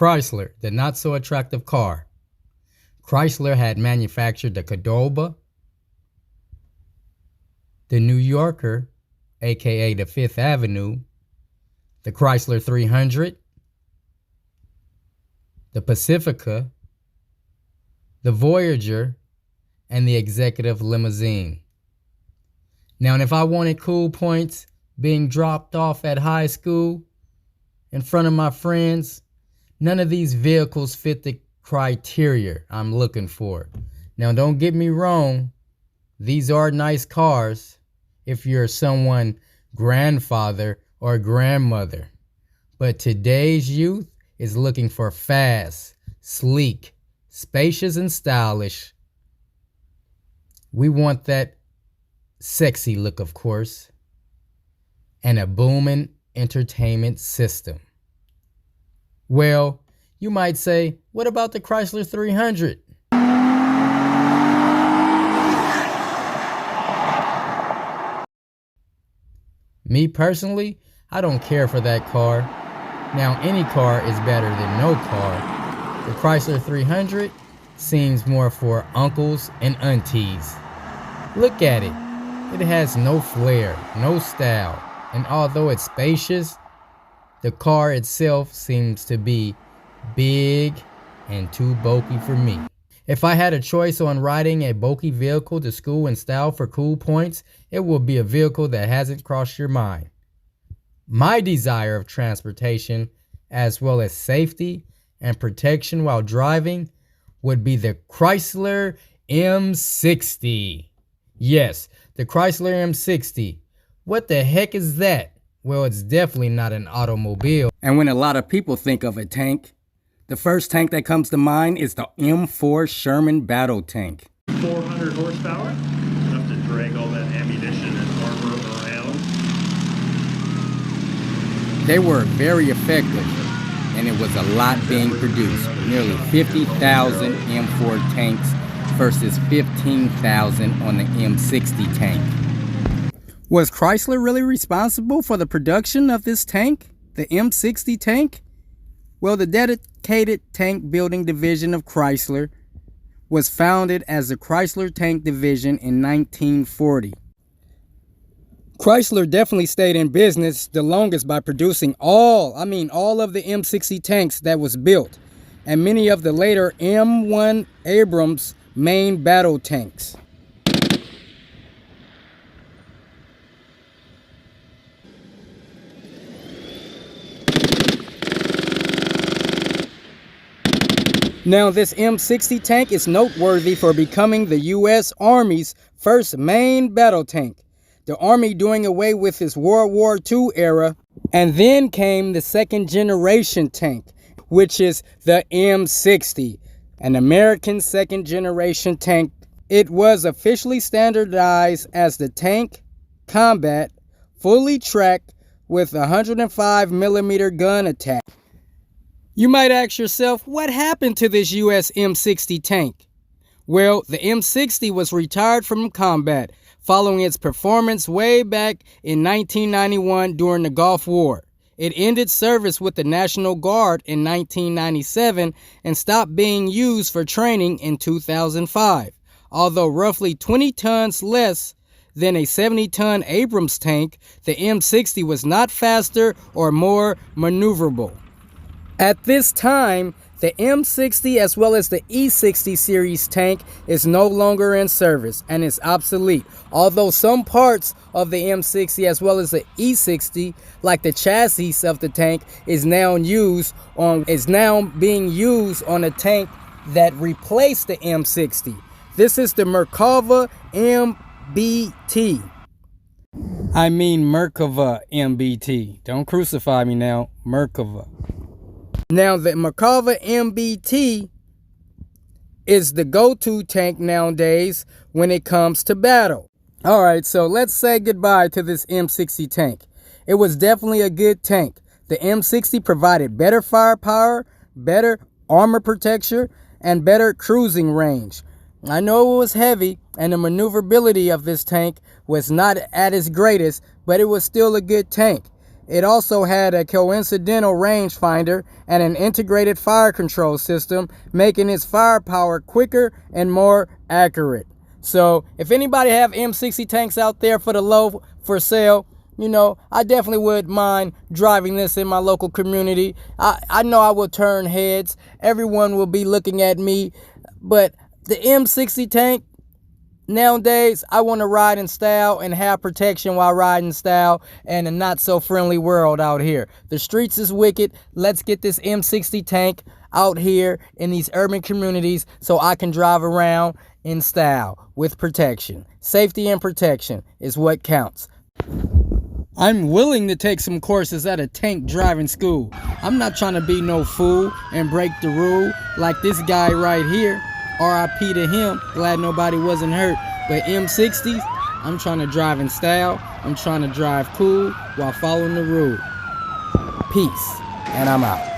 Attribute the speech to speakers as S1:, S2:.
S1: Chrysler, the not-so-attractive car. Chrysler had manufactured the Cordoba, the New Yorker, aka the Fifth Avenue, the Chrysler 300, the Pacifica, the Voyager, and the Executive Limousine. Now, if I wanted cool points being dropped off at high school in front of my friends, none of these vehicles fit the criteria I'm looking for. Now, don't get me wrong, these are nice cars if you're someone's grandfather or grandmother. But today's youth is looking for fast, sleek, spacious, and stylish. We want that sexy look, of course, and a booming entertainment system. Well, you might say, what about the Chrysler 300? Me personally, I don't care for that car. Now, any car is better than no car. The Chrysler 300 seems more for uncles and aunties. Look at it. It has no flair, no style, and although it's spacious, the car itself seems to be big and too bulky for me. If I had a choice on riding a bulky vehicle to school in style for cool points, it would be a vehicle that hasn't crossed your mind. My desire of transportation, as well as safety and protection while driving, would be the Chrysler M60. Yes, the Chrysler M60. What the heck is that? Well, it's definitely not an automobile. And when a lot of people think of a tank, the first tank that comes to mind is the M4 Sherman Battle tank.
S2: 400 horsepower, enough to drag all that ammunition and armor around.
S1: They were very effective, and it was a lot being produced. Nearly 50,000 M4 tanks versus 15,000 on the M60 tank. Was Chrysler really responsible for the production of this tank, the M60 tank? Well, the dedicated tank building division of Chrysler was founded as the Chrysler Tank Division in 1940. Chrysler definitely stayed in business the longest by producing all of the M60 tanks that was built, and many of the later M1 Abrams main battle tanks. Now, this M60 tank is noteworthy for becoming the U.S. Army's first main battle tank. The Army doing away with its World War II era, and then came the second generation tank, which is the M60, an American second generation tank. It was officially standardized as the tank combat, fully tracked with a 105mm gun attack. You might ask yourself, what happened to this US M60 tank? Well, the M60 was retired from combat following its performance way back in 1991 during the Gulf War. It ended service with the National Guard in 1997 and stopped being used for training in 2005. Although roughly 20 tons less than a 70-ton Abrams tank, the M60 was not faster or more maneuverable. At this time, the M60 as well as the E60 series tank is no longer in service and is obsolete. Although some parts of the M60 as well as the E60, like the chassis of the tank, is now being used on a tank that replaced the M60. This is the Merkava MBT. I mean Merkava MBT. Don't crucify me now. Merkava. Now, the Merkava MBT is the go-to tank nowadays when it comes to battle. Alright, so let's say goodbye to this M60 tank. It was definitely a good tank. The M60 provided better firepower, better armor protection, and better cruising range. I know it was heavy, and the maneuverability of this tank was not at its greatest, but it was still a good tank. It also had a coincidental rangefinder and an integrated fire control system, making its firepower quicker and more accurate. So if anybody have M60 tanks out there for the low for sale, you know, I definitely would mind driving this in my local community. I know I will turn heads. Everyone will be looking at me. But the M60 tank, nowadays, I want to ride in style and have protection while riding in style in a not so friendly world out here. The streets is wicked. Let's get this M60 tank out here in these urban communities so I can drive around in style with protection. Safety and protection is what counts. I'm willing to take some courses at a tank driving school. I'm not trying to be no fool and break the rule like this guy right here. RIP to him, glad nobody wasn't hurt. But M60s, I'm trying to drive in style. I'm trying to drive cool while following the rule. Peace, and I'm out.